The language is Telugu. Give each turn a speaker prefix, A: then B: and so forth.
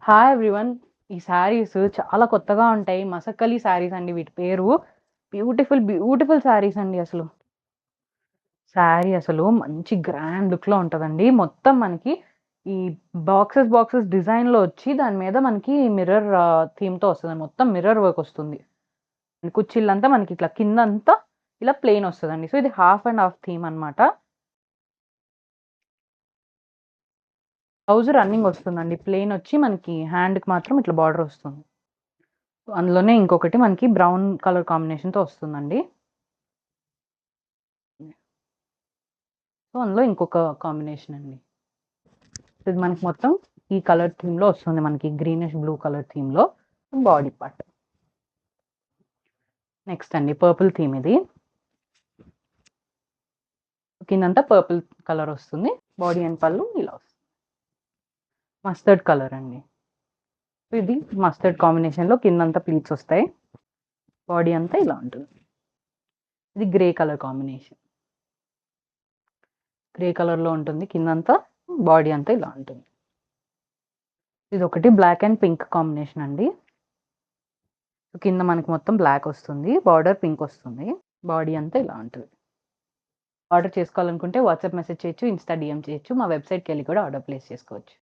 A: Hi everyone. ఈ శారీస్ చాలా కొత్తగా ఉంటాయి. మసక్కలి శారీస్ అండి వీటి పేరు. బ్యూటిఫుల్, బ్యూటిఫుల్ శారీస్ అండి అసలు. శారీ అసలు మంచి గ్రాండ్ లుక్‌లో ఉంటదండి. మొత్తం మనకి ఈ బాక్సెస్ డిజైన్‌లో వచ్చి దాని మీద మనకి మిర్రర్ థీమ్‌తో వస్తదండి. మొత్తం మిర్రర్ వర్క్ వస్తుంది. కుచ్చిళ్ళంతా మనకి ఇట్లా కిందంతా ఇలా ప్లెయిన్ వస్తదండి. సో, ఇది హాఫ్ అండ్ హాఫ్ థీమ్ అన్నమాట. బ్లౌజ్ రన్నింగ్ వస్తుందండి. ప్లెయిన్ వచ్చి మనకి హ్యాండ్‌కి మాత్రం ఇట్లా బార్డర్ వస్తుంది. అందులోనే ఇంకొకటి మనకి బ్రౌన్ కలర్ కాంబినేషన్‌తో వస్తుందండి. సో, అందులో ఇంకొక కాంబినేషన్ అండి. ఇది మనకి మొత్తం ఈ కలర్ థీమ్‌లో వస్తుంది. మనకి గ్రీనిష్ బ్లూ కలర్ థీమ్‌లో బాడీ పార్ట్. నెక్స్ట్ అండి పర్పుల్ థీమ్ ఇది. కిందంతా పర్పుల్ కలర్ వస్తుంది. బాడీ అండ్ పళ్ళు ఇలా వస్తుంది. మస్టర్డ్ కలర్ అండి. ఇది మస్టర్డ్ కాంబినేషన్‌లో కిందంతా ప్లీట్స్ వస్తాయి. బాడీ అంతా ఇలా ఉంటుంది. ఇది గ్రే కలర్ కాంబినేషన్. గ్రే కలర్‌లో ఉంటుంది కిందంతా. బాడీ అంతా ఇలా ఉంటుంది. ఇదొకటి బ్లాక్ అండ్ పింక్ కాంబినేషన్ అండి. కింద మనకి మొత్తం బ్లాక్ వస్తుంది. బార్డర్ పింక్ వస్తుంది. బాడీ అంతా ఇలా ఉంటది. ఆర్డర్ చేసుకోవాలనుకుంటే వాట్సాప్ మెసేజ్ చేయొచ్చు, ఇన్‌స్టా డీఎం చేయొచ్చు. మా వెబ్‌సైట్‌కెళ్ళి కూడా ఆర్డర్ ప్లేస్ చేసుకోవచ్చు.